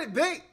it be?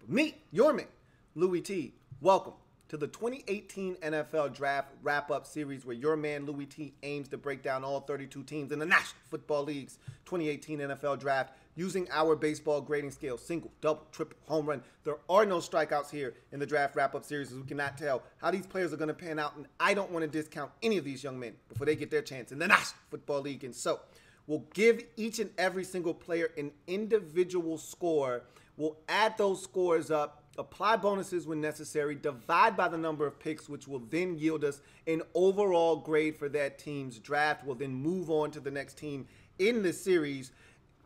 Me, your man, Louie Tee. Welcome to the 2018 NFL Draft Wrap-Up Series where your man Louie Tee aims to break down all 32 teams in the National Football League's 2018 NFL Draft using our baseball grading scale, single, double, triple, home run. There are no strikeouts here in the Draft Wrap-Up Series, as we cannot tell how these players are going to pan out, and I don't want to discount any of these young men before they get their chance in the National Football League. And so we'll give each and every single player an individual score. We'll add those scores up, apply bonuses when necessary, divide by the number of picks, which will then yield us an overall grade for that team's draft. We'll then move on to the next team in the series,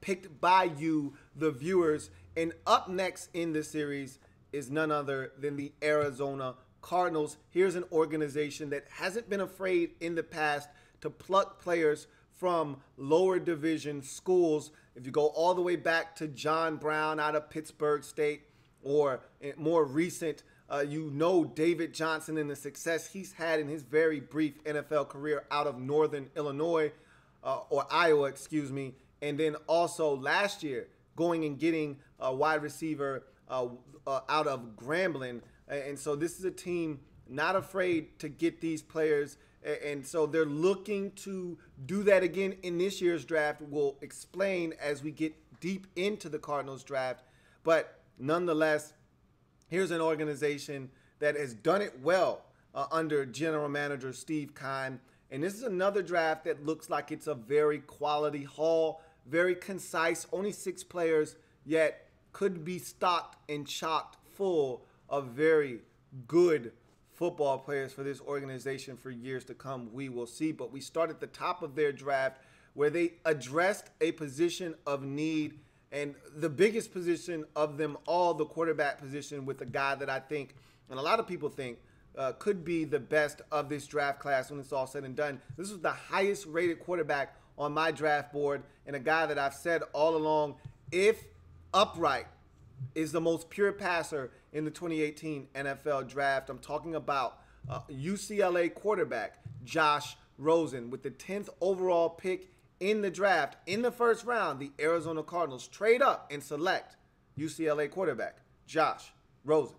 picked by you, the viewers. And up next in the series is none other than the Arizona Cardinals. Here's an organization that hasn't been afraid in the past to pluck players from lower division schools. If you go all the way back to John Brown out of Pittsburgh State, or more recent, David Johnson and the success he's had in his very brief NFL career out of Northern Illinois, or Iowa, excuse me. And then also last year, going and getting a wide receiver out of Grambling. And so this is a team not afraid to get these players. And so they're looking to do that again in this year's draft. We'll explain as we get deep into the Cardinals draft. But nonetheless, here's an organization that has done it well under general manager Steve Keim. And this is another draft that looks like it's a very quality haul, very concise, only 6 players, yet could be stocked and chocked full of very good football players for this organization for years to come. We will see. But we start at the top of their draft where they addressed a position of need, and the biggest position of them all, the quarterback position, with a guy that I think, and a lot of people think, could be the best of this draft class when it's all said and done. This was the highest rated quarterback on my draft board, and a guy that I've said all along, if upright, is the most pure passer in the 2018 NFL Draft. I'm talking about UCLA quarterback Josh Rosen. With the 10th overall pick in the draft, in the first round, the Arizona Cardinals trade up and select UCLA quarterback Josh Rosen.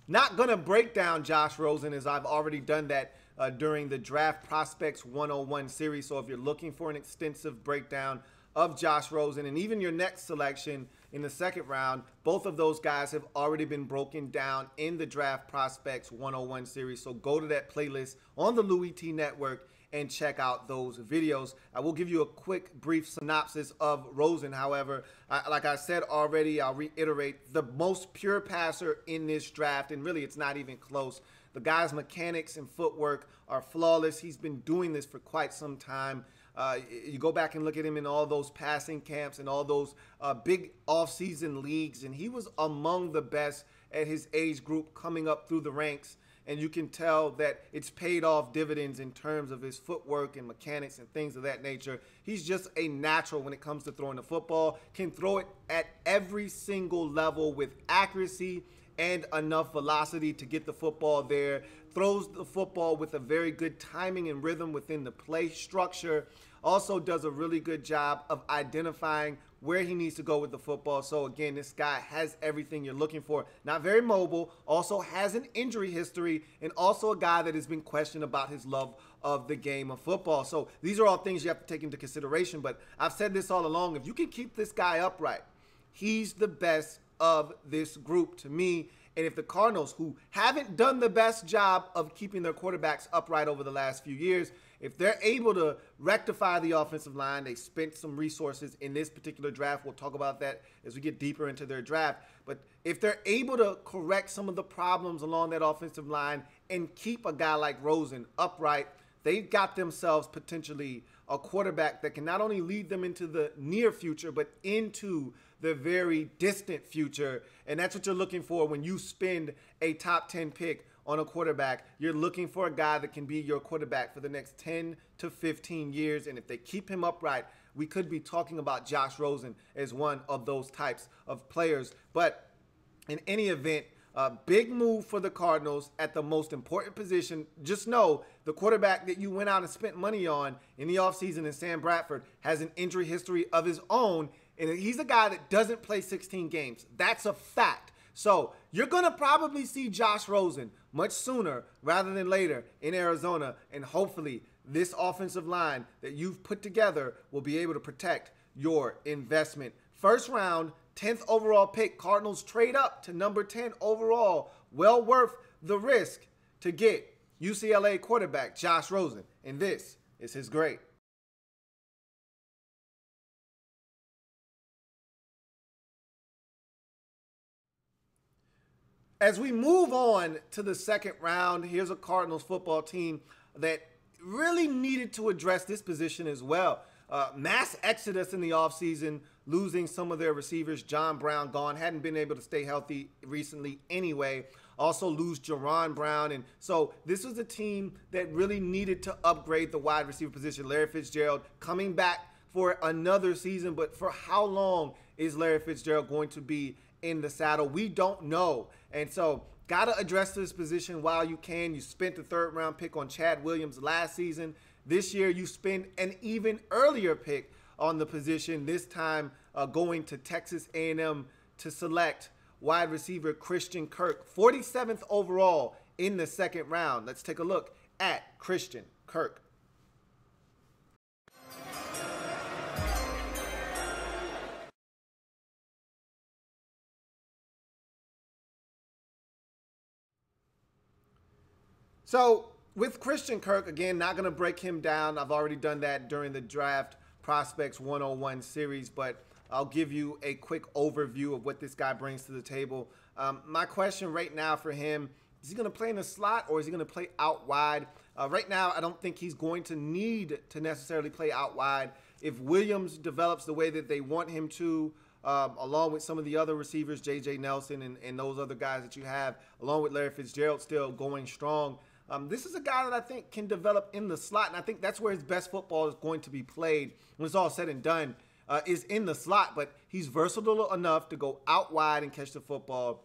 Not going to break down Josh Rosen, as I've already done that during the Draft Prospects 101 series. So if you're looking for an extensive breakdown of Josh Rosen and even your next selection in the second round, both of those guys have already been broken down in the Draft Prospects 101 series. So go to that playlist on the Louie Tee Network and check out those videos. I will give you a quick, brief synopsis of Rosen. However, like I said already, I'll reiterate, the most pure passer in this draft, and really it's not even close. The guy's mechanics and footwork are flawless. He's been doing this for quite some time. You go back and look at him in all those passing camps and all those big offseason leagues, and he was among the best at his age group coming up through the ranks. And you can tell that it's paid off dividends in terms of his footwork and mechanics and things of that nature. He's just a natural when it comes to throwing the football, can throw it at every single level with accuracy and enough velocity to get the football there. Throws the football with a very good timing and rhythm within the play structure. Also does a really good job of identifying where he needs to go with the football. So again, this guy has everything you're looking for. Not very mobile, also has an injury history, and also a guy that has been questioned about his love of the game of football. So these are all things you have to take into consideration. But I've said this all along, if you can keep this guy upright, he's the best of this group to me. And if the Cardinals, who haven't done the best job of keeping their quarterbacks upright over the last few years, if they're able to rectify the offensive line, they spent some resources in this particular draft. We'll talk about that as we get deeper into their draft. But if they're able to correct some of the problems along that offensive line and keep a guy like Rosen upright, they've got themselves potentially a quarterback that can not only lead them into the near future, but into the very distant future. And that's what you're looking for when you spend a top 10 pick on a quarterback. You're looking for a guy that can be your quarterback for the next 10 to 15 years. And if they keep him upright, we could be talking about Josh Rosen as one of those types of players. But in any event, Big move for the Cardinals at the most important position. Just know the quarterback that you went out and spent money on in the offseason in Sam Bradford has an injury history of his own, and he's a guy that doesn't play 16 games. That's a fact. So you're going to probably see Josh Rosen much sooner rather than later in Arizona, and hopefully this offensive line that you've put together will be able to protect your investment. First round, 10th overall pick, Cardinals trade up to number 10 overall. Well worth the risk to get UCLA quarterback Josh Rosen, and this is his grade. As we move on to the second round, here's a Cardinals football team that really needed to address this position as well. Mass exodus in the offseason, losing some of their receivers. John Brown gone, hadn't been able to stay healthy recently anyway. Also lose Jaron Brown. And so this was a team that really needed to upgrade the wide receiver position. Larry Fitzgerald coming back for another season, but for how long is Larry Fitzgerald going to be in the saddle? We don't know. And so got to address this position while you can. You spent the third round pick on Chad Williams last season. This year you spend an even earlier pick on the position, this time going to Texas A&M to select wide receiver Christian Kirk, 47th overall in the second round. Let's take a look at Christian Kirk. So with Christian Kirk, again, not going to break him down. I've already done that during the Draft Prospects 101 series, but I'll give you a quick overview of what this guy brings to the table. My question right now for him, is he going to play in the slot or is he going to play out wide? Right now, I don't think he's going to need to necessarily play out wide. If Williams develops the way that they want him to, along with some of the other receivers, J.J. Nelson and those other guys that you have, along with Larry Fitzgerald still going strong, this is a guy that I think can develop in the slot, and I think that's where his best football is going to be played when it's all said and done, is in the slot. But he's versatile enough to go out wide and catch the football,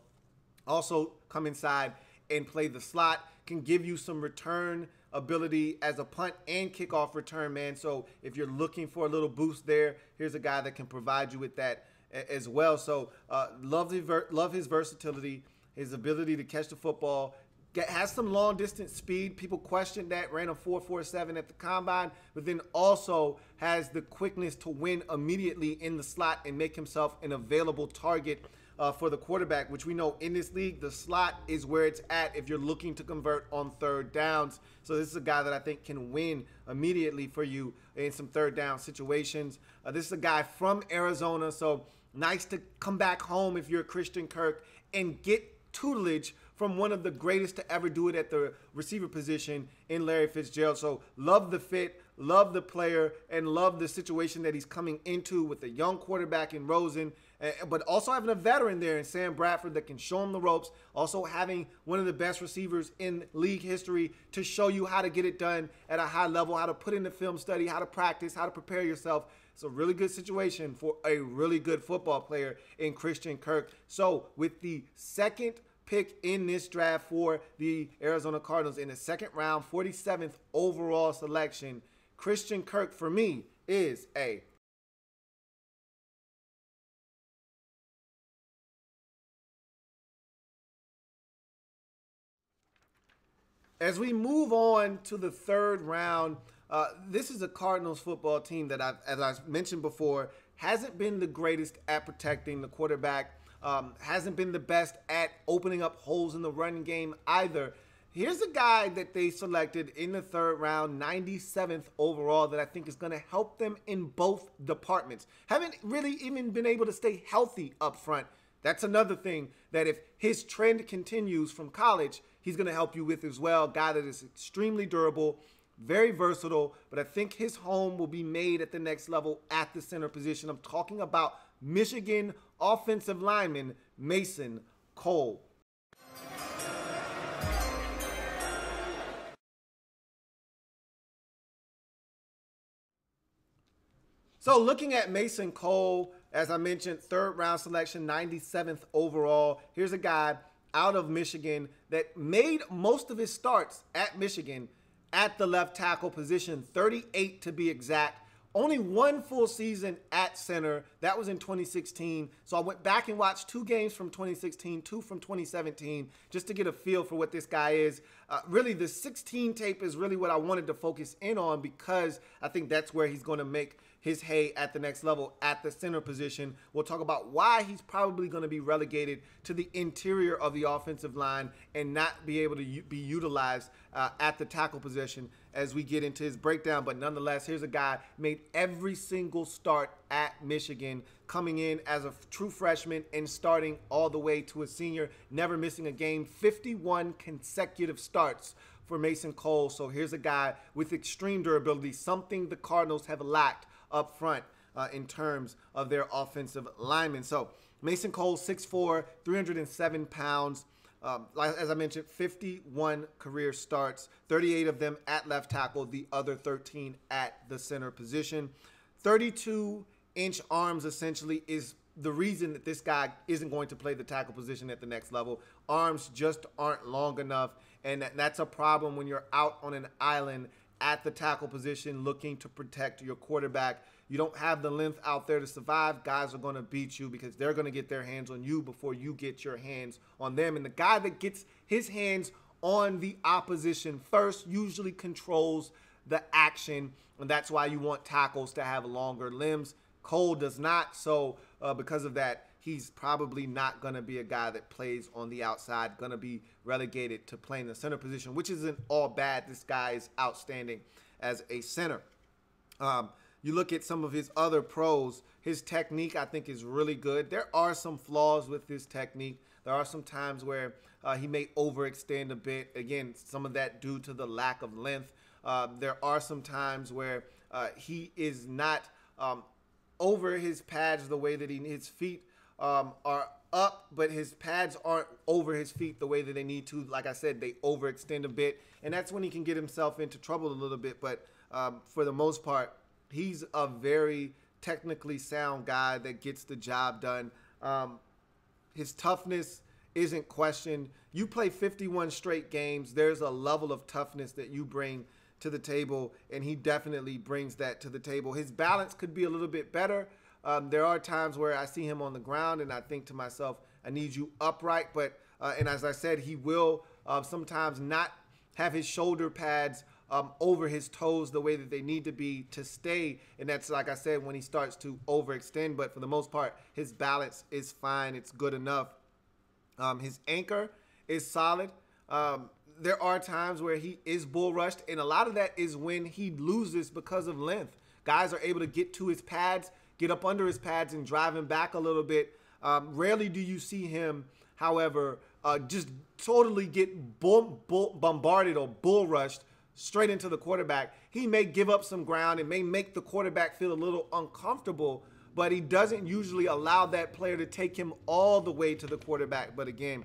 also come inside and play the slot, can give you some return ability as a punt and kickoff return man. So if you're looking for a little boost there, here's a guy that can provide you with that as well. So love his versatility, his ability to catch the football. Has some long distance speed. People questioned that, ran a 4.47 at the combine, but then also has the quickness to win immediately in the slot and make himself an available target for the quarterback, which we know in this league, the slot is where it's at if you're looking to convert on third downs. So this is a guy that I think can win immediately for you in some third down situations. This is a guy from Arizona, so nice to come back home if you're Christian Kirk and get tutelage from one of the greatest to ever do it at the receiver position in Larry Fitzgerald. So love the fit, love the player, and love the situation that he's coming into with a young quarterback in Rosen, but also having a veteran there in Sam Bradford that can show him the ropes, also having one of the best receivers in league history to show you how to get it done at a high level, how to put in the film study, how to practice, how to prepare yourself. It's a really good situation for a really good football player in Christian Kirk. So with the second pick in this draft for the Arizona Cardinals in the second round, 47th overall selection, Christian Kirk for me is a. As we move on to the third round, this is a Cardinals football team that, as I mentioned before, hasn't been the greatest at protecting the quarterback. Hasn't been the best at opening up holes in the running game either. Here's a guy that they selected in the third round, 97th overall, that I think is going to help them in both departments. Haven't really even been able to stay healthy up front. That's another thing that if his trend continues from college, he's going to help you with as well. Guy that is extremely durable, very versatile, but I think his home will be made at the next level at the center position. I'm talking about Michigan offensive lineman Mason Cole. So looking at Mason Cole, as I mentioned, third round selection, 97th overall. Here's a guy out of Michigan that made most of his starts at Michigan at the left tackle position, 38 to be exact. Only one full season at center. That was in 2016. So I went back and watched 2 games from 2016, 2 from 2017, just to get a feel for what this guy is. Really, the 16 tape is really what I wanted to focus in on, because I think that's where he's going to make his hay at the next level at the center position. We'll talk about why he's probably going to be relegated to the interior of the offensive line and not be able to be utilized at the tackle position as we get into his breakdown. But nonetheless, here's a guy made every single start at Michigan, coming in as a true freshman and starting all the way to a senior, never missing a game, 51 consecutive starts for Mason Cole. So here's a guy with extreme durability, something the Cardinals have lacked up front in terms of their offensive linemen. So Mason Cole, 6'4", 307 pounds. As I mentioned, 51 career starts, 38 of them at left tackle, the other 13 at the center position. 32-inch arms essentially is the reason that this guy isn't going to play the tackle position at the next level. Arms just aren't long enough, and that's a problem when you're out on an island at the tackle position looking to protect your quarterback. You don't have the length out there to survive. Guys are going to beat you because they're going to get their hands on you before you get your hands on them. And the guy that gets his hands on the opposition first usually controls the action, and that's why you want tackles to have longer limbs. Cole does not, so because of that, he's probably not going to be a guy that plays on the outside, going to be relegated to playing the center position, which isn't all bad. This guy is outstanding as a center. You look at some of his other pros, his technique I think is really good. There are some flaws with his technique. There are some times where he may overextend a bit. Again, some of that due to the lack of length. There are some times where he is not over his pads the way that his feet are up, but his pads aren't over his feet the way that they need to. Like I said, they overextend a bit, and that's when he can get himself into trouble a little bit. But for the most part, he's a very technically sound guy that gets the job done. His toughness isn't questioned. You play 51 straight games, there's a level of toughness that you bring to the table, and he definitely brings that to the table. His balance could be a little bit better. There are times where I see him on the ground and I think to myself, I need you upright. But and as I said, he will sometimes not have his shoulder pads over his toes the way that they need to be to stay. And that's, like I said, when he starts to overextend. But for the most part, his balance is fine. It's good enough. His anchor is solid. There are times where he is bull rushed, and a lot of that is when he loses because of length. Guys are able to get to his pads, get up under his pads, and drive him back a little bit. Rarely do you see him, however, just totally get bombarded or bull rushed straight into the quarterback. He may give up some ground and may make the quarterback feel a little uncomfortable, but he doesn't usually allow that player to take him all the way to the quarterback. But again,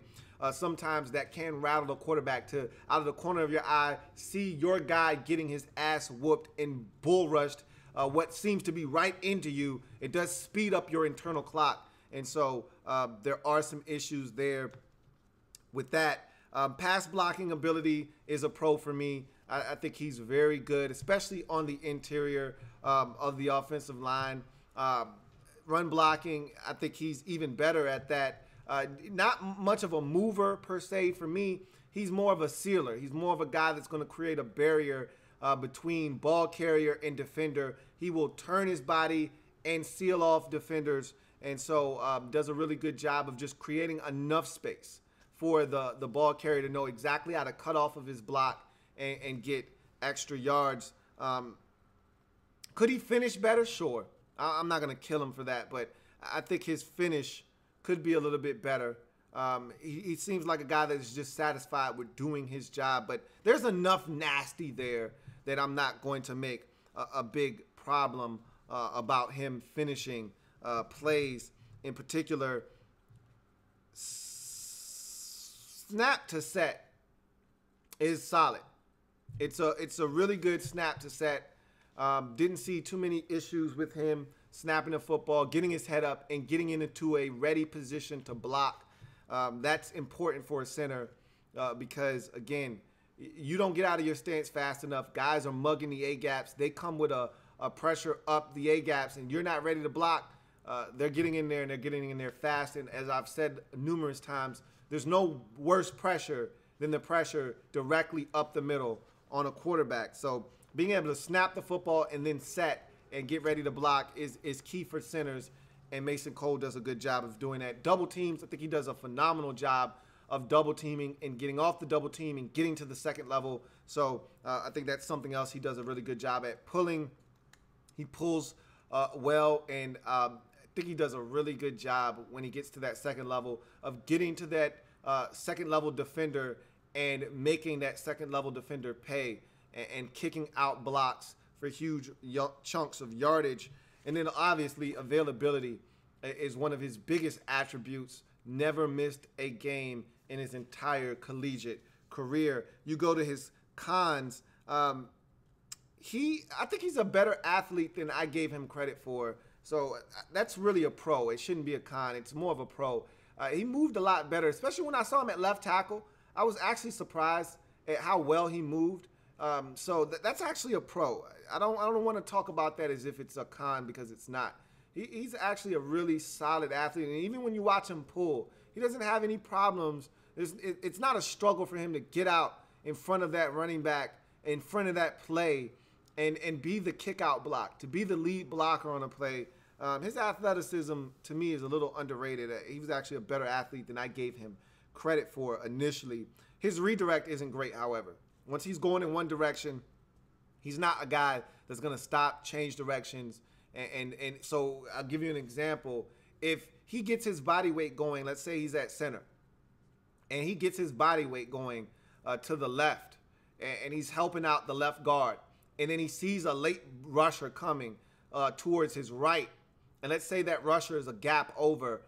sometimes that can rattle the quarterback to, out of the corner of your eye, see your guy getting his ass whooped and bull rushed, what seems to be right into you. It does speed up your internal clock. And so there are some issues there with that. Pass blocking ability is a pro for me. I think he's very good, especially on the interior of the offensive line. Run blocking, I think he's even better at that. Not much of a mover per se for me. He's more of a sealer. He's more of a guy that's going to create a barrier between ball carrier and defender. He will turn his body and seal off defenders, and so does a really good job of just creating enough space for the ball carrier to know exactly how to cut off of his block and get extra yards. Could he finish better? Sure. I'm not going to kill him for that, but I think his finish could be a little bit better. He seems like a guy that is just satisfied with doing his job, but there's enough nasty there that I'm not going to make a big problem about him finishing plays. In particular, snap to set is solid. It's a really good snap to set. Didn't see too many issues with him snapping the football, getting his head up, and getting into a ready position to block. That's important for a center because, again, you don't get out of your stance fast enough. Guys are mugging the A-gaps. They come with a pressure up the A-gaps, and you're not ready to block. They're getting in there, and they're getting in there fast. And as I've said numerous times, there's no worse pressure than the pressure directly up the middle on a quarterback. So being able to snap the football and then set and get ready to block is key for centers, and Mason Cole does a good job of doing that. Double teams, I think he does a phenomenal job of double teaming and getting off the double team and getting to the second level. So I think that's something else he does a really good job at. Pulling, he pulls well, and I think he does a really good job when he gets to that second level of getting to that second level defender and making that second level defender pay and kicking out blocks for huge chunks of yardage. And then obviously availability is one of his biggest attributes. Never missed a game in his entire collegiate career. You go to his cons, I think he's a better athlete than I gave him credit for. So that's really a pro. It shouldn't be a con. It's more of a pro. He moved a lot better, especially when I saw him at left tackle. I was actually surprised at how well he moved. So that's actually a pro. I don't want to talk about that as if it's a con, because it's not. He's actually a really solid athlete, and even when you watch him pull, he doesn't have any problems. It's not a struggle for him to get out in front of that running back, in front of that play, and be the kick-out block, to be the lead blocker on a play. His athleticism, to me, is a little underrated. He was actually a better athlete than I gave him credit for initially. His redirect isn't great, however. Once he's going in one direction, he's not a guy that's going to stop, change directions. And so I'll give you an example. If he gets his body weight going, let's say he's at center, and he gets his body weight going to the left, and he's helping out the left guard, and then he sees a late rusher coming towards his right, and let's say that rusher is a gap over,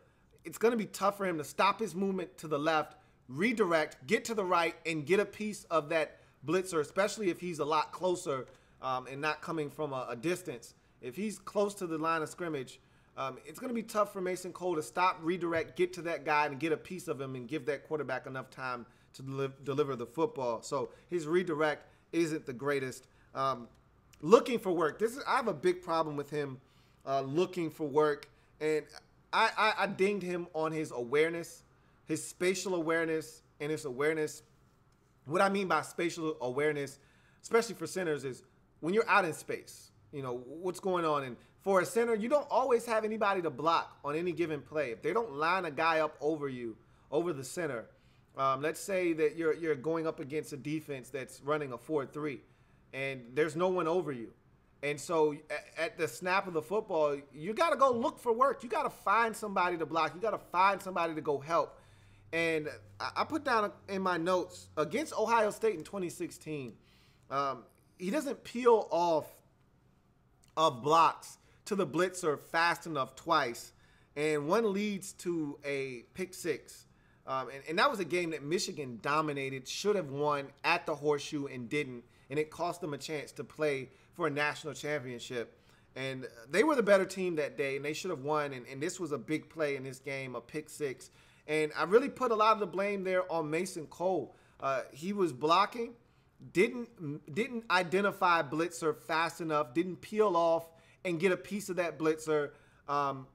it's going to be tough for him to stop his movement to the left, redirect, get to the right, and get a piece of that blitzer, especially if he's a lot closer and not coming from a distance. If he's close to the line of scrimmage, it's going to be tough for Mason Cole to stop, redirect, get to that guy, and get a piece of him and give that quarterback enough time to deliver the football. So his redirect isn't the greatest. Looking for work. I have a big problem with him looking for work, and I dinged him on his awareness, his spatial awareness, and his awareness. What I mean by spatial awareness, especially for centers, is when you're out in space, you know, what's going on. And for a center, you don't always have anybody to block on any given play. If they don't line a guy up over you, over the center, let's say that you're going up against a defense that's running a 4-3, and there's no one over you. And so at the snap of the football, you got to go look for work. You got to find somebody to block. You got to find somebody to go help. And I put down in my notes, against Ohio State in 2016, he doesn't peel off of blocks to the blitzer fast enough twice, and one leads to a pick six. And that was a game that Michigan dominated, should have won at the Horseshoe, and didn't, and it cost them a chance to play for a national championship. And they were the better team that day, and they should have won, and this was a big play in this game, a pick six. And I really put a lot of the blame there on Mason Cole. He was blocking, didn't identify blitzer fast enough, didn't peel off and get a piece of that blitzer, and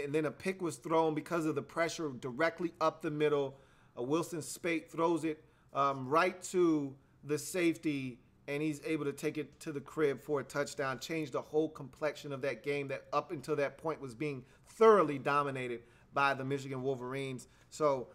then a pick was thrown because of the pressure directly up the middle. Wilson Spate throws it right to the safety, and he's able to take it to the crib for a touchdown, change the whole complexion of that game that up until that point was being thoroughly dominated by the Michigan Wolverines. So,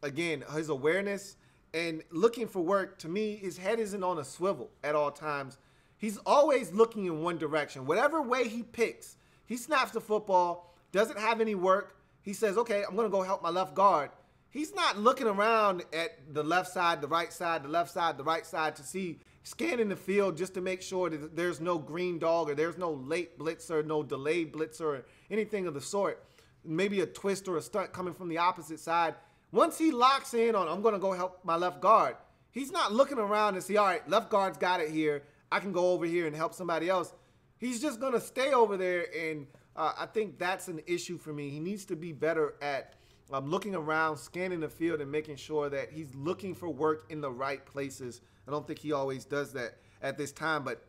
again, his awareness and looking for work, to me, his head isn't on a swivel at all times. He's always looking in one direction. Whatever way he picks, he snaps the football, doesn't have any work. He says, okay, I'm going to go help my left guard. He's not looking around at the left side, the right side, the left side, the right side to see, scanning the field just to make sure that there's no green dog or there's no late blitzer, no delayed blitzer or anything of the sort. Maybe a twist or a stunt coming from the opposite side. Once he locks in on, I'm going to go help my left guard, he's not looking around and see, all right, left guard's got it here. I can go over here and help somebody else. He's just going to stay over there, and I think that's an issue for me. He needs to be better at looking around, scanning the field, and making sure that he's looking for work in the right places. I don't think he always does that at this time, but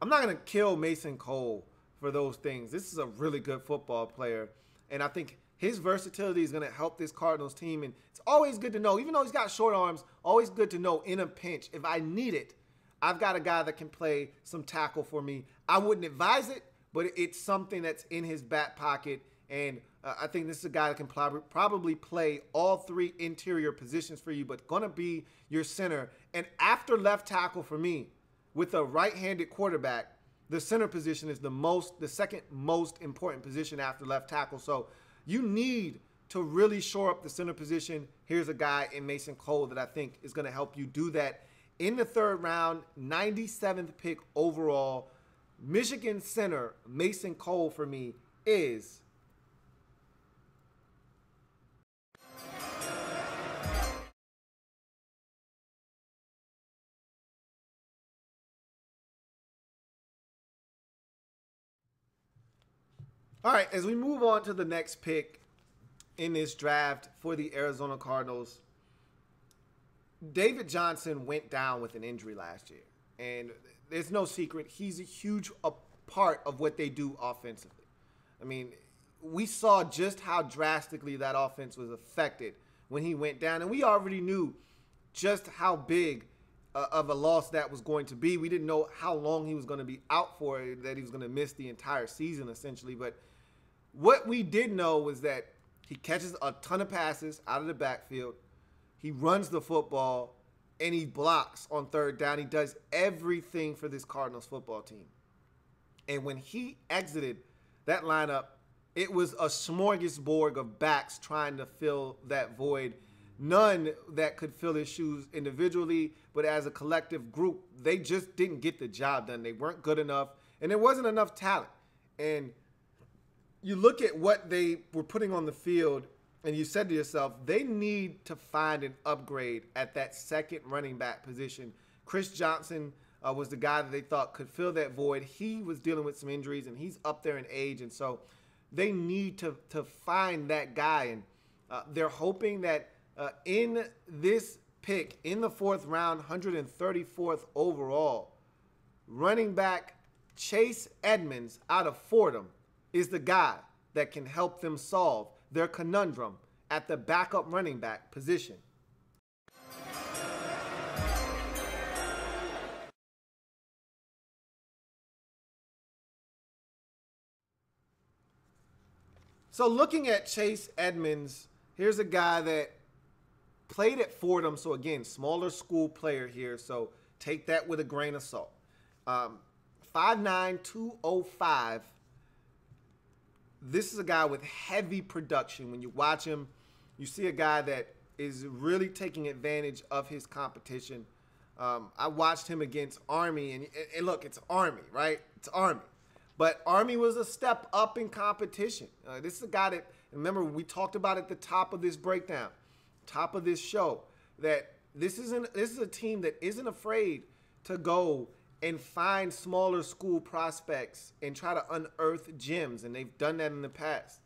I'm not going to kill Mason Cole for those things. This is a really good football player, and I think his versatility is going to help this Cardinals team, and it's always good to know, even though he's got short arms, always good to know in a pinch, if I need it, I've got a guy that can play some tackle for me. I wouldn't advise it, but it's something that's in his back pocket, and I think this is a guy that can probably play all three interior positions for you, but going to be your center. And after left tackle for me, with a right-handed quarterback, the center position is the second most important position after left tackle. So you need to really shore up the center position. Here's a guy in Mason Cole that I think is going to help you do that. In the third round, 97th pick overall, Michigan center Mason Cole for me is all right. As we move on to the next pick in this draft for the Arizona Cardinals, David Johnson went down with an injury last year, and there's no secret he's a huge part of what they do offensively. I mean, we saw just how drastically that offense was affected when he went down, and we already knew just how big of a loss that was going to be. We didn't know how long he was going to be out for, that he was going to miss the entire season essentially, but what we did know was that he catches a ton of passes out of the backfield. He runs the football, and he blocks on third down. He does everything for this Cardinals football team. And when he exited that lineup, it was a smorgasbord of backs trying to fill that void. None that could fill his shoes individually, but as a collective group, they just didn't get the job done. They weren't good enough, and there wasn't enough talent. And you look at what they were putting on the field, and you said to yourself, they need to find an upgrade at that second running back position. Chris Johnson was the guy that they thought could fill that void. He was dealing with some injuries, and he's up there in age, and so they need to find that guy. And they're hoping that in this pick, in the fourth round, 134th overall, running back Chase Edmonds out of Fordham is the guy that can help them solve their conundrum at the backup running back position. So looking at Chase Edmonds, here's a guy that played at Fordham. So again, smaller school player here. So take that with a grain of salt. 5'9", 205. This is a guy with heavy production. When you watch him, you see a guy that is really taking advantage of his competition. I watched him against Army, and look, it's Army, right? It's Army. But Army was a step up in competition. This is a guy that, remember, we talked about at the top of this breakdown, top of this show, that this is a team that isn't afraid to go and find smaller school prospects and try to unearth gems, and they've done that in the past.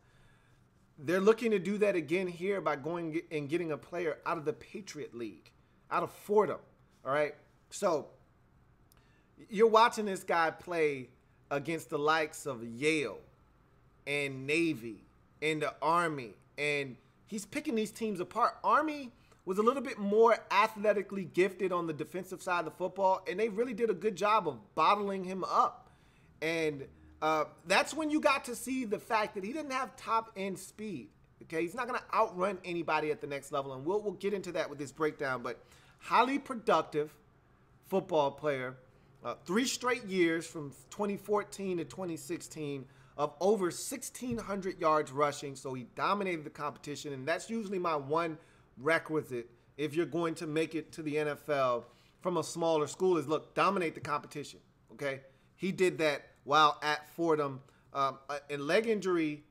They're looking to do that again here by going and getting a player out of the Patriot League, out of Fordham, all right? So you're watching this guy play against the likes of Yale and Navy and the Army, and he's picking these teams apart. Army was a little bit more athletically gifted on the defensive side of the football, and they really did a good job of bottling him up. And that's when you got to see the fact that he didn't have top-end speed. Okay, he's not going to outrun anybody at the next level, and we'll get into that with this breakdown. But highly productive football player, 3 straight years from 2014 to 2016 of over 1,600 yards rushing, so he dominated the competition, and that's usually my one requisite if you're going to make it to the NFL from a smaller school is, look, dominate the competition, okay? He did that while at Fordham. A leg injury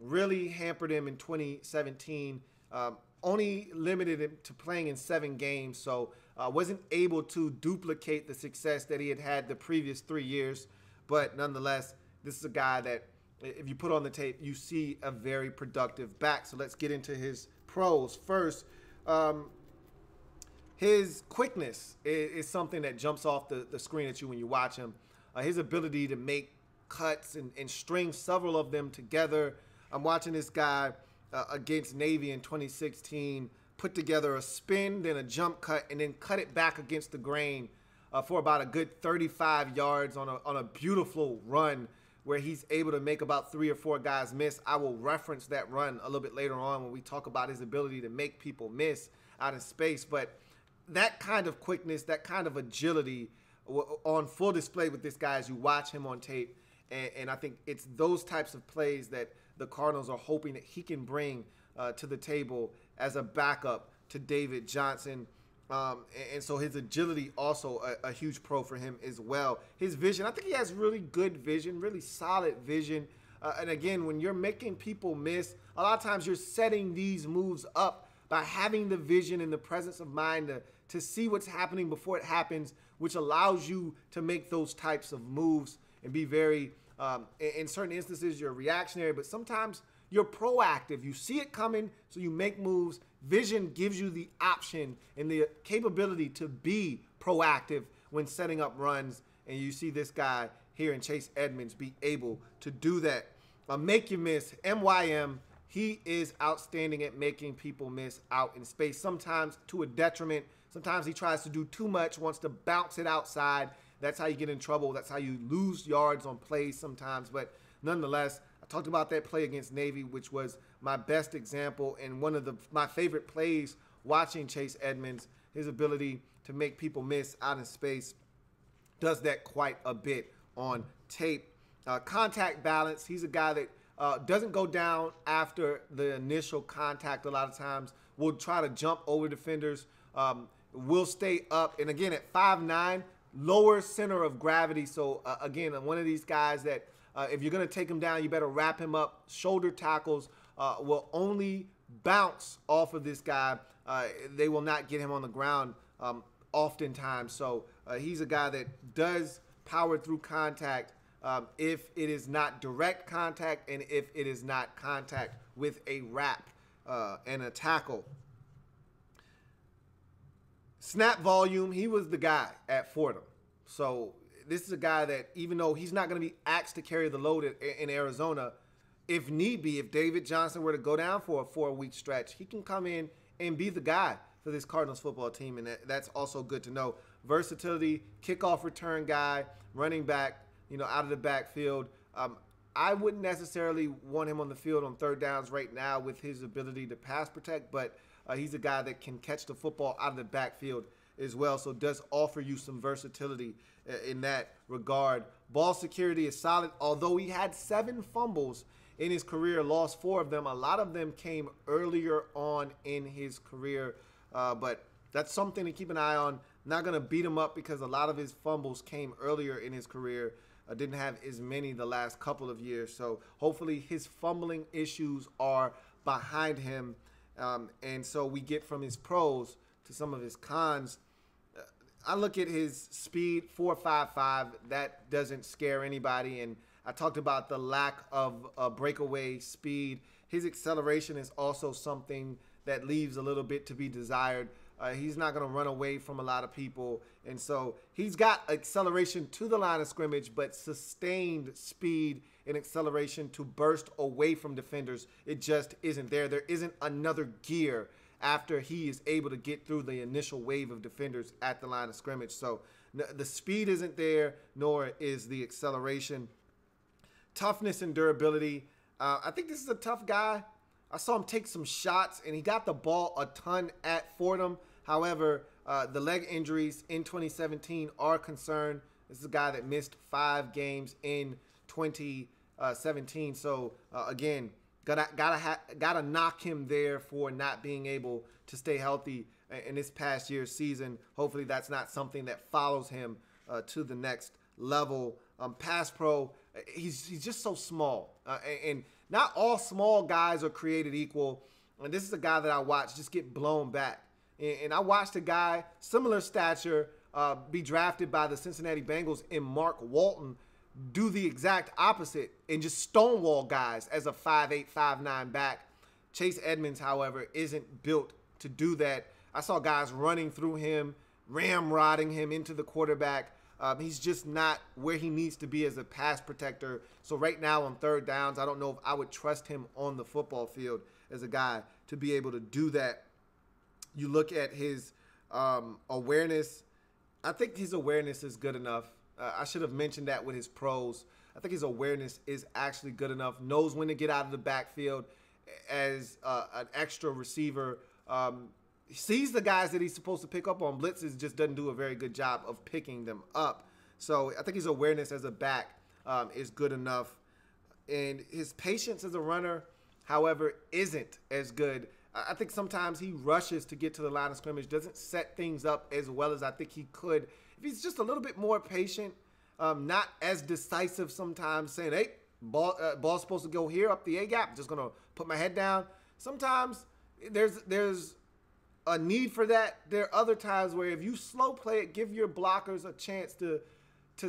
really hampered him in 2017, only limited him to playing in 7 games, so wasn't able to duplicate the success that he had the previous 3 years. But nonetheless, this is a guy that if you put on the tape, you see a very productive back. So let's get into his pros. First, his quickness is something that jumps off the screen at you when you watch him. His ability to make cuts and string several of them together. I'm watching this guy against Navy in 2016 put together a spin, then a jump cut, and then cut it back against the grain for about a good 35 yards on a beautiful run where he's able to make about 3 or 4 guys miss. I will reference that run a little bit later on when we talk about his ability to make people miss out in space. But that kind of quickness, that kind of agility on full display with this guy as you watch him on tape. And I think it's those types of plays that the Cardinals are hoping that he can bring to the table as a backup to David Johnson. And so his agility also a huge pro for him as well. His vision, I think he has really good vision, really solid vision. And again, when you're making people miss, a lot of times you're setting these moves up by having the vision and the presence of mind to see what's happening before it happens, which allows you to make those types of moves and be very, in certain instances, you're reactionary, but sometimes you're proactive. You see it coming, so you make moves. Vision gives you the option and the capability to be proactive when setting up runs, and you see this guy here in Chase Edmonds be able to do that. Make you miss, MYM. He is outstanding at making people miss out in space, sometimes to a detriment. Sometimes he tries to do too much, wants to bounce it outside. That's how you get in trouble. That's how you lose yards on plays sometimes. But nonetheless, I talked about that play against Navy, which was my best example and one of my favorite plays watching Chase Edmonds. His ability to make people miss out in space does that quite a bit on tape. Contact balance, he's a guy that doesn't go down after the initial contact a lot of times. Will try to jump over defenders. Will stay up. And again, at 5'9", lower center of gravity. So again, one of these guys that if you're going to take him down, you better wrap him up. Shoulder tackles will only bounce off of this guy. They will not get him on the ground oftentimes. So he's a guy that does power through contact if it is not direct contact and if it is not contact with a wrap and a tackle. Snap volume, he was the guy at Fordham. So this is a guy that, even though he's not going to be asked to carry the load in Arizona, if need be, if David Johnson were to go down for a 4-week stretch, he can come in and be the guy for this Cardinals football team, and that's also good to know. Versatility, kickoff return guy, running back, out of the backfield. I wouldn't necessarily want him on the field on third downs right now with his ability to pass protect, but he's a guy that can catch the football out of the backfield as well, so does offer you some versatility in that regard. Ball security is solid. Although he had 7 fumbles in his career, lost 4 of them. A lot of them came earlier on in his career, but that's something to keep an eye on. Not going to beat him up because a lot of his fumbles came earlier in his career. Didn't have as many the last couple of years, so hopefully his fumbling issues are behind him. And so we get from his pros to some of his cons. I look at his speed, 4.55. That doesn't scare anybody. And I talked about the lack of breakaway speed. His acceleration is also something that leaves a little bit to be desired. He's not going to run away from a lot of people. And so he's got acceleration to the line of scrimmage, but sustained speed and acceleration to burst away from defenders, it just isn't there. There isn't another gear after he is able to get through the initial wave of defenders at the line of scrimmage. So the speed isn't there, nor is the acceleration. Toughness and durability. I think this is a tough guy. I saw him take some shots, and he got the ball a ton at Fordham. However, the leg injuries in 2017 are concerned. This is a guy that missed 5 games in 2017. So, again, gotta knock him there for not being able to stay healthy in this past year's season. Hopefully that's not something that follows him to the next level. Pass pro, he's just so small. And not all small guys are created equal. And this is a guy that I watched just get blown back. And I watched a guy, similar stature, be drafted by the Cincinnati Bengals in Mark Walton, do the exact opposite and just stonewall guys as a 5'8", 5'9" back. Chase Edmonds, however, isn't built to do that. I saw guys running through him, ramrodding him into the quarterback. He's just not where he needs to be as a pass protector. So right now on third downs, I don't know if I would trust him on the football field as a guy to be able to do that. You look at his awareness. I think his awareness is good enough. I should have mentioned that with his pros. I think his awareness is actually good enough. Knows when to get out of the backfield as an extra receiver. Sees the guys that he's supposed to pick up on blitzes, just doesn't do a very good job of picking them up. So I think his awareness as a back is good enough. And his patience as a runner, however, isn't as good. I think sometimes he rushes to get to the line of scrimmage, doesn't set things up as well as I think he could. If he's just a little bit more patient, not as decisive sometimes, saying, hey, ball's supposed to go here up the A-gap, I'm just going to put my head down. Sometimes there's a need for that. There are other times where if you slow play it, give your blockers a chance to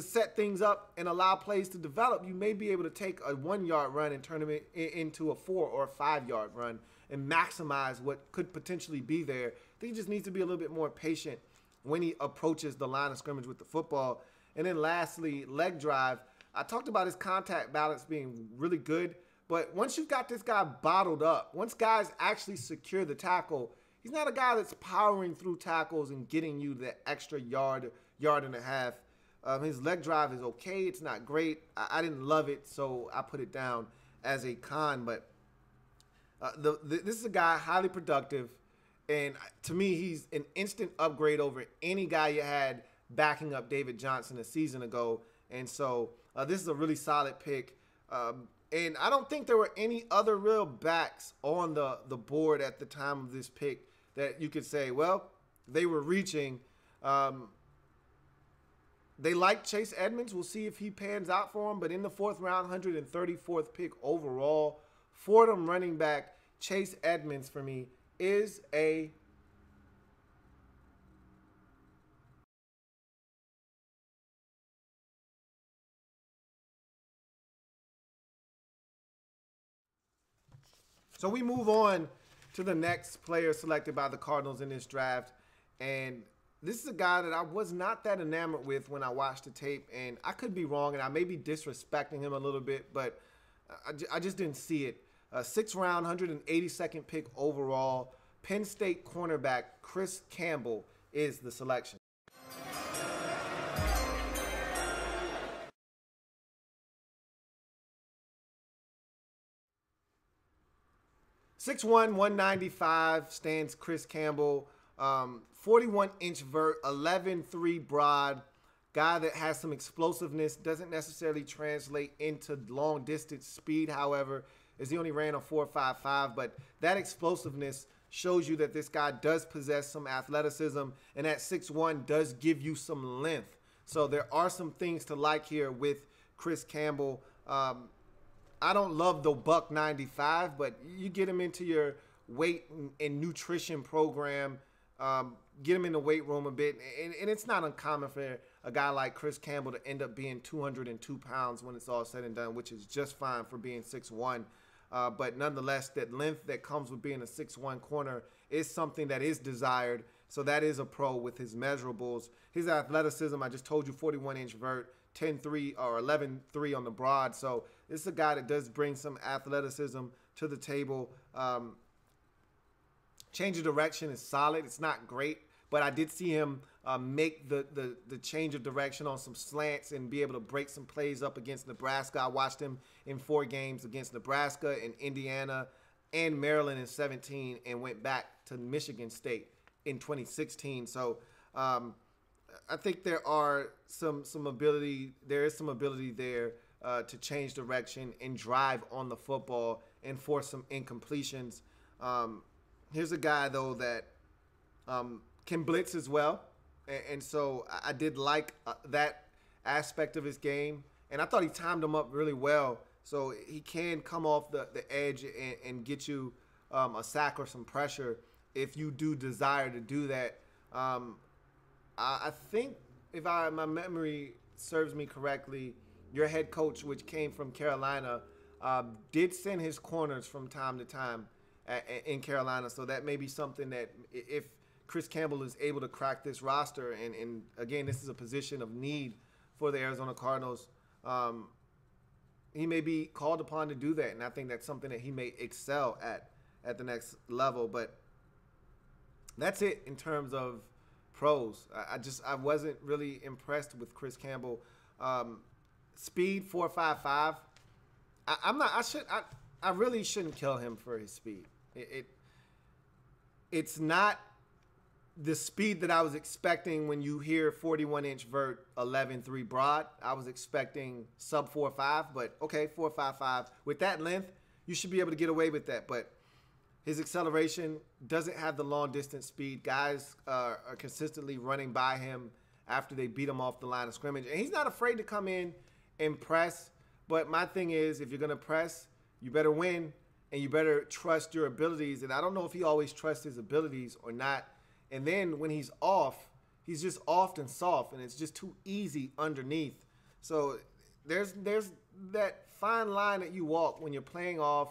set things up and allow plays to develop, you may be able to take a 1-yard run and turn them into a 4 or a 5-yard run and maximize what could potentially be there. I think he just needs to be a little bit more patient when he approaches the line of scrimmage with the football. And then lastly, leg drive. I talked about his contact balance being really good, but once you've got this guy bottled up, once guys actually secure the tackle, he's not a guy that's powering through tackles and getting you the extra yard and a half. His leg drive is okay. It's not great. I didn't love it, so I put it down as a con. But this is a guy highly productive, and to me, he's an instant upgrade over any guy you had backing up David Johnson a season ago. And so this is a really solid pick. And I don't think there were any other real backs on the board at the time of this pick that you could say, well, they were reaching. They like Chase Edmonds. We'll see if he pans out for him. But in the 4th round, 134th pick overall, Fordham running back Chase Edmonds for me is a So we move on to the next player selected by the Cardinals in this draft. And this is a guy that I was not that enamored with when I watched the tape. And I could be wrong, and I may be disrespecting him a little bit, but I just didn't see it. 6th round, 182nd pick overall. Penn State cornerback Chris Campbell is the selection. Six one, 195 stands Chris Campbell. 41-inch vert, 11.3 broad. Guy that has some explosiveness, doesn't necessarily translate into long distance speed, however, as he only ran a 4.55. But that explosiveness shows you that this guy does possess some athleticism, and at 6'1" does give you some length. So there are some things to like here with Chris Campbell. I don't love the buck 95, but you get him into your weight and nutrition program, get him in the weight room a bit, and it's not uncommon for a guy like Chris Campbell to end up being 202 pounds when it's all said and done, which is just fine for being 6'1". But nonetheless, that length that comes with being a 6'1" corner is something that is desired. So that is a pro with his measurables. His athleticism, I just told you, 41-inch vert, 10.3 or 11.3 on the broad. So this is a guy that does bring some athleticism to the table. Change of direction is solid. It's not great, but I did see him make the change of direction on some slants and be able to break some plays up against Nebraska. I watched him in 4 games against Nebraska and Indiana and Maryland in 2017, and went back to Michigan State in 2016. So I think there are some ability. There is some ability there to change direction and drive on the football and force some incompletions. Here's a guy though that can blitz as well, and so I did like that aspect of his game, and I thought he timed him up really well. So he can come off the edge and get you a sack or some pressure if you do desire to do that. I think if my memory serves me correctly, your head coach, which came from Carolina, did send his corners from time to time in Carolina. So that may be something that if Chris Campbell is able to crack this roster, and again, this is a position of need for the Arizona Cardinals, he may be called upon to do that. And I think that's something that he may excel at the next level. But that's it in terms of pros. I wasn't really impressed with Chris Campbell. Speed 4.55. I really shouldn't kill him for his speed. It's not the speed that I was expecting when you hear 41-inch vert, 11.3 broad. I was expecting sub 4.5, but okay, 4.55. With that length, you should be able to get away with that. But his acceleration doesn't have the long distance speed. Guys are consistently running by him after they beat him off the line of scrimmage. And he's not afraid to come in and press. But my thing is, if you're going to press, you better win and you better trust your abilities. And I don't know if he always trusts his abilities or not. And then when he's off, he's just off and soft, and it's just too easy underneath. So there's that fine line that you walk when you're playing off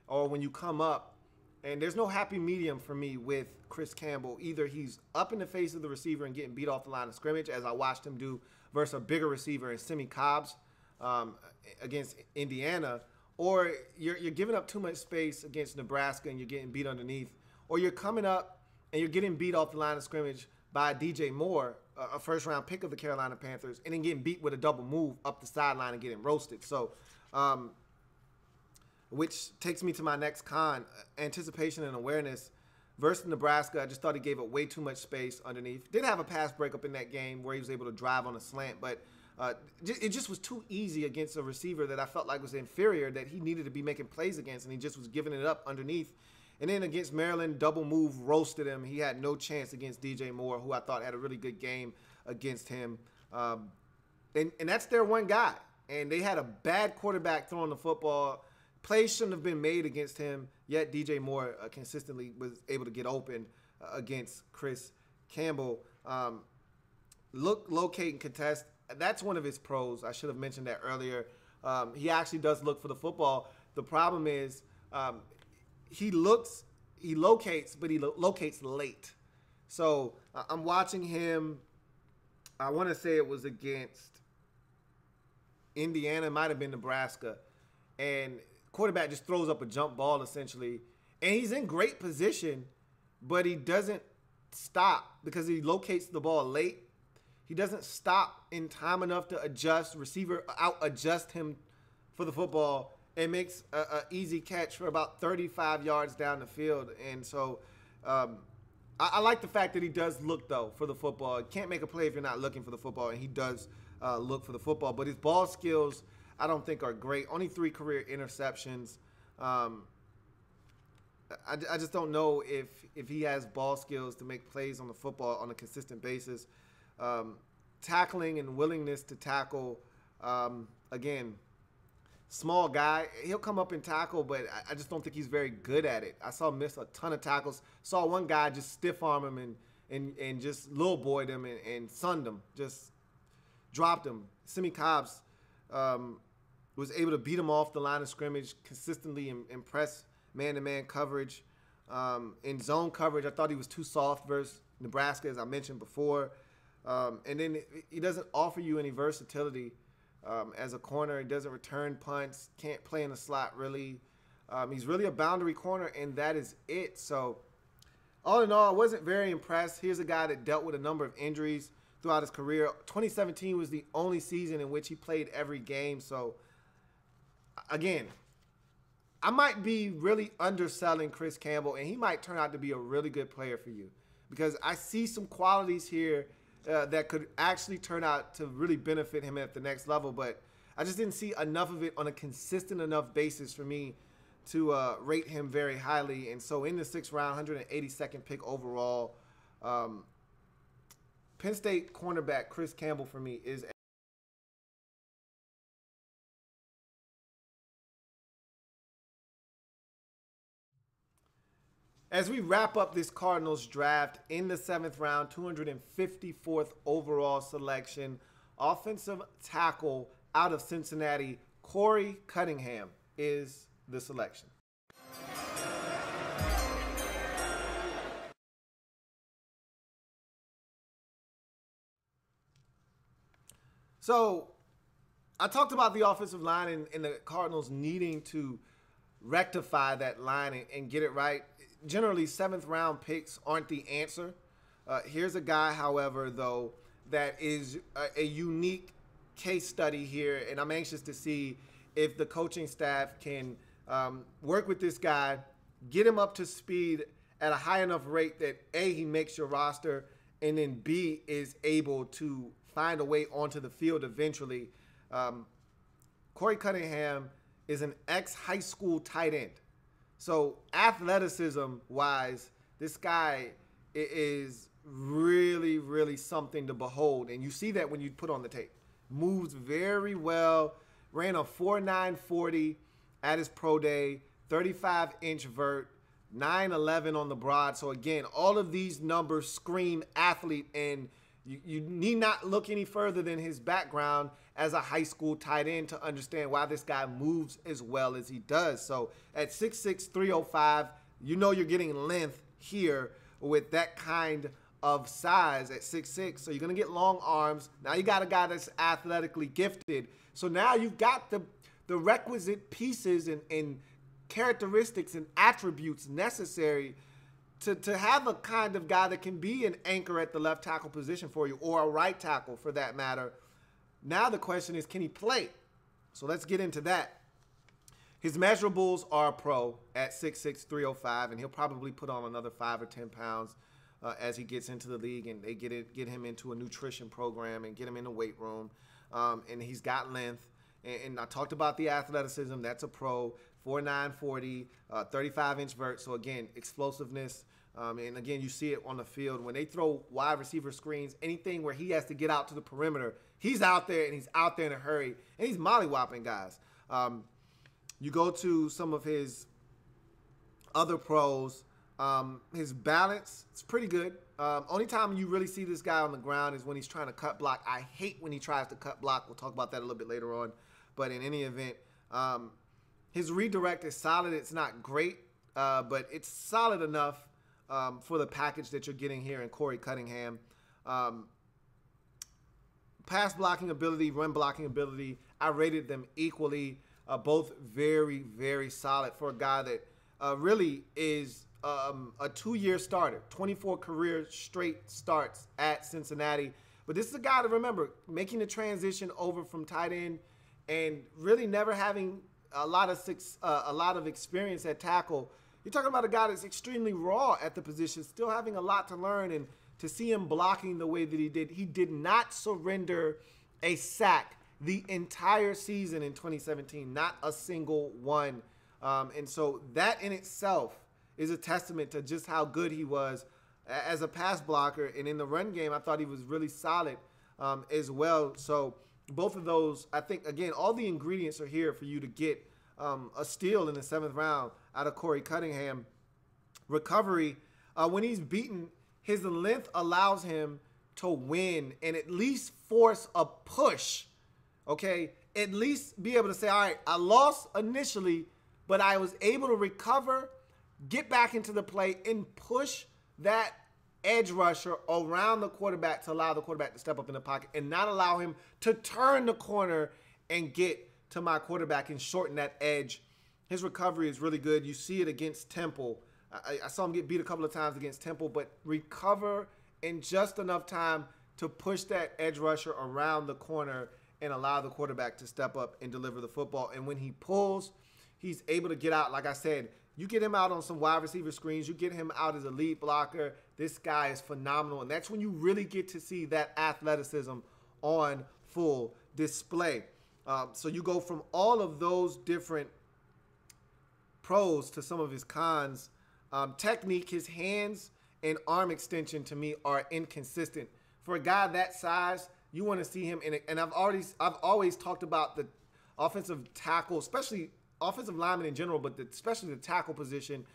or when you come up. And there's no happy medium for me with Chris Campbell. Either he's up in the face of the receiver and getting beat off the line of scrimmage, as I watched him do versus a bigger receiver in Simi Cobbs against Indiana, or you're giving up too much space against Nebraska and you're getting beat underneath, or you're coming up and you're getting beat off the line of scrimmage by DJ Moore, a first-round pick of the Carolina Panthers, and then getting beat with a double move up the sideline and getting roasted. So, which takes me to my next con, anticipation and awareness. Versus Nebraska, I just thought he gave up way too much space underneath. Did have a pass breakup in that game where he was able to drive on a slant, but it just was too easy against a receiver that I felt like was inferior, that he needed to be making plays against, and he just was giving it up underneath. And then against Maryland, double move, roasted him. He had no chance against DJ Moore, who I thought had a really good game against him. And that's their one guy. And they had a bad quarterback throwing the football. Plays shouldn't have been made against him, yet DJ Moore consistently was able to get open against Chris Campbell. Locate and contest. That's one of his pros. I should have mentioned that earlier. He actually does look for the football. The problem is he locates, but he locates late. So I'm watching him. I want to say it was against Indiana. It might have been Nebraska. And quarterback just throws up a jump ball essentially. And he's in great position, but he doesn't stop because he locates the ball late. He doesn't stop in time enough to adjust. Receiver out-adjust him for the football and makes an easy catch for about 35 yards down the field. And so I like the fact that he does look, though, for the football. You can't make a play if you're not looking for the football, and he does look for the football. But his ball skills, I don't think, are great. Only 3 career interceptions. I just don't know if he has ball skills to make plays on the football on a consistent basis. Tackling and willingness to tackle, again, small guy. He'll come up and tackle, but I just don't think he's very good at it. I saw him miss a ton of tackles. Saw one guy just stiff arm him and just little boyed him and sunned him, just dropped him. Simi Cobbs was able to beat him off the line of scrimmage, consistently impress man-to-man coverage. In zone coverage, I thought he was too soft versus Nebraska, as I mentioned before. And then he doesn't offer you any versatility as a corner. He doesn't return punts, can't play in the slot really. He's really a boundary corner, and that is it. So all in all, I wasn't very impressed. Here's a guy that dealt with a number of injuries throughout his career. 2017 was the only season in which he played every game. So again, I might be really underselling Chris Campbell, and he might turn out to be a really good player for you, because I see some qualities here that could actually turn out to really benefit him at the next level. But I just didn't see enough of it on a consistent enough basis for me to rate him very highly. And so in the 6th round, 182nd pick overall, Penn State cornerback Chris Campbell for me is as we wrap up this Cardinals draft in the 7th round, 254th overall selection, offensive tackle out of Cincinnati, Corey Cunningham is the selection. So I talked about the offensive line and the Cardinals needing to rectify that line and get it right. Generally, 7th round picks aren't the answer. Here's a guy, however, though, that is a unique case study here, and I'm anxious to see if the coaching staff can work with this guy, get him up to speed at a high enough rate that A, he makes your roster, and then B, is able to find a way onto the field eventually. Corey Cunningham is an ex-high school tight end. So athleticism-wise, this guy is really, really something to behold. And you see that when you put on the tape. Moves very well, ran a 4.9 40 at his pro day, 35-inch vert, 9.11 on the broad. So again, all of these numbers scream athlete, and you need not look any further than his background as a high school tight end to understand why this guy moves as well as he does. So at 6'6", 305, you know you're getting length here with that kind of size at 6'6". So you're going to get long arms. Now you got a guy that's athletically gifted. So now you've got the requisite pieces and characteristics and attributes necessary to have a kind of guy that can be an anchor at the left tackle position for you, or a right tackle for that matter. Now the question is, can he play? So let's get into that. His measurables are pro at 6'6", 305, and he'll probably put on another 5 or 10 pounds as he gets into the league and they get him into a nutrition program and get him in the weight room. And he's got length. And I talked about the athleticism. That's a pro. 4.9 40, 35-inch vert. So, again, explosiveness. And, again, you see it on the field. When they throw wide receiver screens, anything where he has to get out to the perimeter, he's out there, and he's out there in a hurry. And he's mollywopping guys. You go to some of his other pros. His balance, it's pretty good. Only time you really see this guy on the ground is when he's trying to cut block. I hate when he tries to cut block. We'll talk about that a little bit later on. But in any event, his redirect is solid. It's not great, but it's solid enough for the package that you're getting here in Corey Cunningham. Pass blocking ability, run blocking ability, I rated them equally. Both very, very solid for a guy that really is a 2-year starter, 24 career straight starts at Cincinnati. But this is a guy to remember, making the transition over from tight end and really never having a lot of experience at tackle. You're talking about a guy that's extremely raw at the position, still having a lot to learn, and to see him blocking the way that he did not surrender a sack the entire season in 2017, not a single one. And so that in itself is a testament to just how good he was as a pass blocker. And in the run game, I thought he was really solid as well. So both of those, I think, again, all the ingredients are here for you to get a steal in the 7th round out of Corey Cunningham. Recovery, when he's beaten, his length allows him to win and at least force a push, okay? At least be able to say, all right, I lost initially, but I was able to recover, get back into the play, and push that edge rusher around the quarterback to allow the quarterback to step up in the pocket and not allow him to turn the corner and get to my quarterback and shorten that edge. His recovery is really good. You see it against Temple. I saw him get beat a couple of times against Temple, but recover in just enough time to push that edge rusher around the corner and allow the quarterback to step up and deliver the football. And when he pulls, he's able to get out. Like I said, you get him out on some wide receiver screens, you get him out as a lead blocker, this guy is phenomenal. And that's when you really get to see that athleticism on full display. So you go from all of those different pros to some of his cons. Technique, his hands and arm extension to me are inconsistent. For a guy that size, you want to see him in it. And I've always talked about the offensive tackle, especially offensive linemen in general, but especially the tackle position.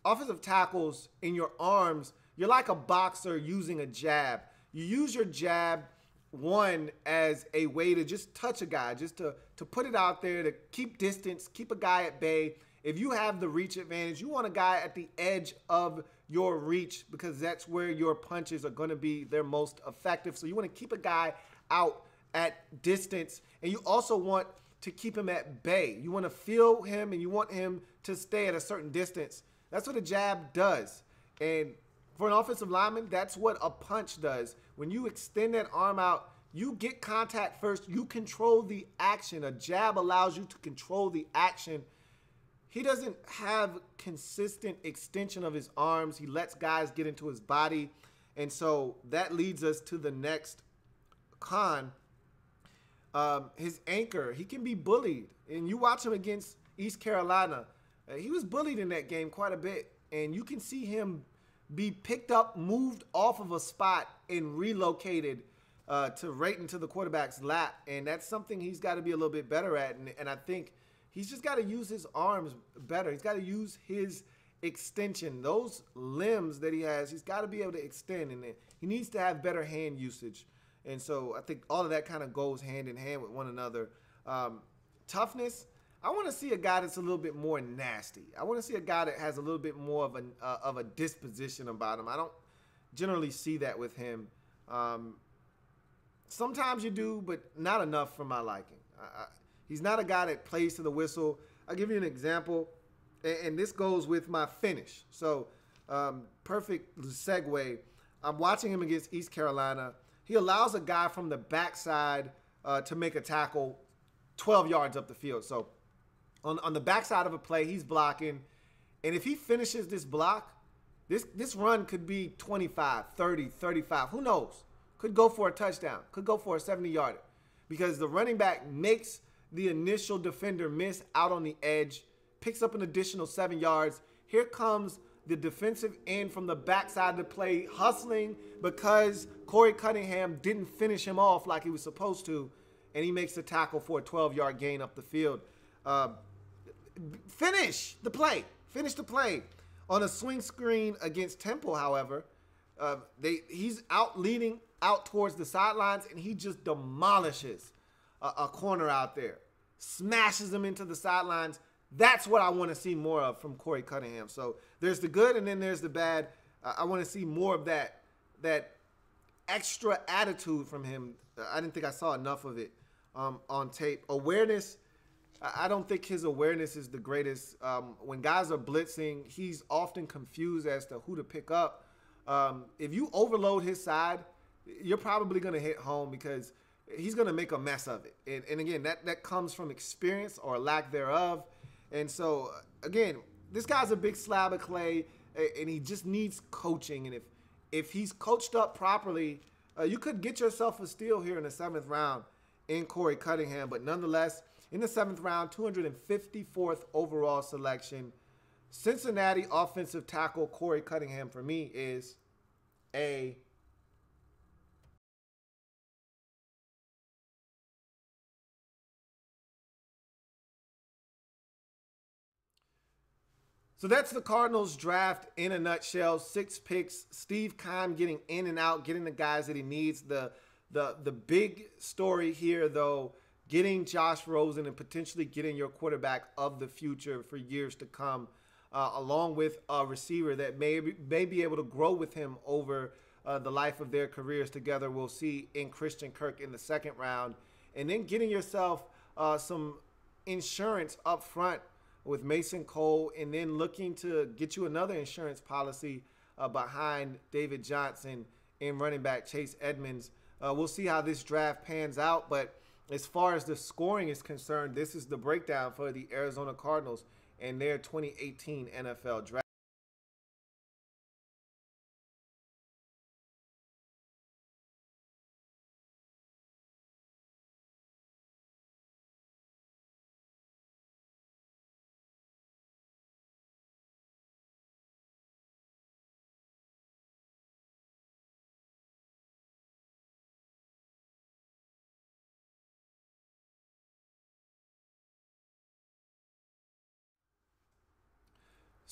Offensive tackles in your arms, you're like a boxer using a jab. You use your jab one as a way to just touch a guy, just to put it out there, to keep distance, keep a guy at bay. If you have the reach advantage, you want a guy at the edge of your reach because that's where your punches are going to be their most effective. So you want to keep a guy out at distance, and you also want to keep him at bay. You want to feel him, and you want him to stay at a certain distance. That's what a jab does. And for an offensive lineman, that's what a punch does. When you extend that arm out, you get contact first. You control the action. A jab allows you to control the action. He doesn't have consistent extension of his arms. He lets guys get into his body. And so that leads us to the next con. His anchor, he can be bullied. And you watch him against East Carolina. He was bullied in that game quite a bit. And you can see him be picked up, moved off of a spot, and relocated to right into the quarterback's lap. And that's something he's got to be a little bit better at. And I think he's just got to use his arms better. He's got to use his extension. Those limbs that he has, he's got to be able to extend. And he needs to have better hand usage. And so I think all of that kind of goes hand in hand with one another. Toughness, I want to see a guy that's a little bit more nasty. I want to see a guy that has a little bit more of a disposition about him. I don't generally see that with him. Sometimes you do, but not enough for my liking. He's not a guy that plays to the whistle. I'll give you an example, and this goes with my finish. So perfect segue. I'm watching him against East Carolina. He allows a guy from the backside to make a tackle 12 yards up the field. So on the backside of a play, he's blocking. And if he finishes this block, this run could be 25, 30, 35. Who knows? Could go for a touchdown. Could go for a 70-yarder. Because the running back makes the initial defender miss out on the edge, picks up an additional 7 yards. Here comes the defensive end from the backside of the play, hustling because Corey Cunningham didn't finish him off like he was supposed to, and he makes the tackle for a 12-yard gain up the field. Finish the play. Finish the play. On a swing screen against Temple, however, he's out leading out towards the sidelines, and he just demolishes a corner out there. Smashes him into the sidelines. That's what I want to see more of from Corey Cunningham. So there's the good and then there's the bad. I want to see more of that extra attitude from him. I didn't think I saw enough of it on tape. Awareness, I don't think his awareness is the greatest. When guys are blitzing, he's often confused as to who to pick up. If you overload his side, you're probably going to hit home because he's going to make a mess of it. And again, that comes from experience or lack thereof. And so, again, this guy's a big slab of clay, and he just needs coaching. And if he's coached up properly, you could get yourself a steal here in the 7th round in Corey Cunningham. But nonetheless, in the 7th round, 254th overall selection, Cincinnati offensive tackle Corey Cunningham for me is a So that's the Cardinals draft in a nutshell. 6 picks. Steve Keim getting in and out, getting the guys that he needs. The big story here, though, getting Josh Rosen and potentially getting your quarterback of the future for years to come, along with a receiver that may be able to grow with him over the life of their careers together. We'll see in Christian Kirk in the 2nd round. And then getting yourself some insurance up front with Mason Cole, and then looking to get you another insurance policy behind David Johnson and running back Chase Edmonds. We'll see how this draft pans out, but as far as the scoring is concerned, this is the breakdown for the Arizona Cardinals and their 2018 NFL draft.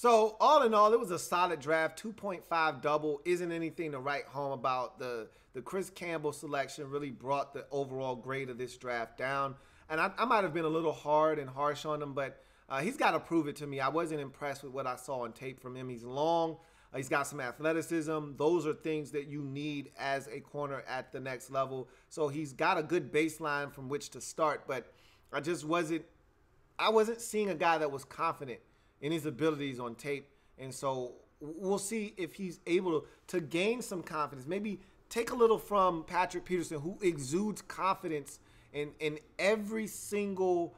So all in all, it was a solid draft. 2.5 double isn't anything to write home about. The Chris Campbell selection really brought the overall grade of this draft down. And I might have been a little hard and harsh on him, but he's got to prove it to me. I wasn't impressed with what I saw on tape from him. He's long. He's got some athleticism. Those are things that you need as a corner at the next level. So he's got a good baseline from which to start, but I wasn't seeing a guy that was confident in his abilities on tape. And so we'll see if he's able to gain some confidence. Maybe take a little from Patrick Peterson, who exudes confidence in every single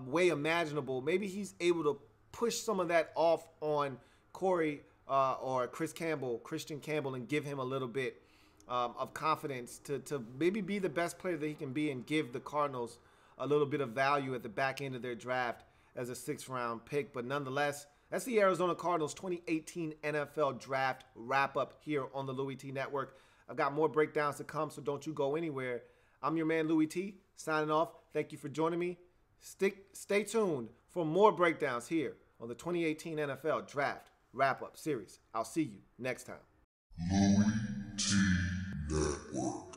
way imaginable. Maybe he's able to push some of that off on Corey or Christian Campbell, and give him a little bit of confidence to maybe be the best player that he can be and give the Cardinals a little bit of value at the back end of their draft as a 6th-round pick. But nonetheless, that's the Arizona Cardinals 2018 NFL Draft wrap-up here on the Louie Tee Network. I've got more breakdowns to come, so don't you go anywhere. I'm your man, Louie Tee, signing off. Thank you for joining me. Stay tuned for more breakdowns here on the 2018 NFL Draft wrap-up series. I'll see you next time. Louie Tee Network.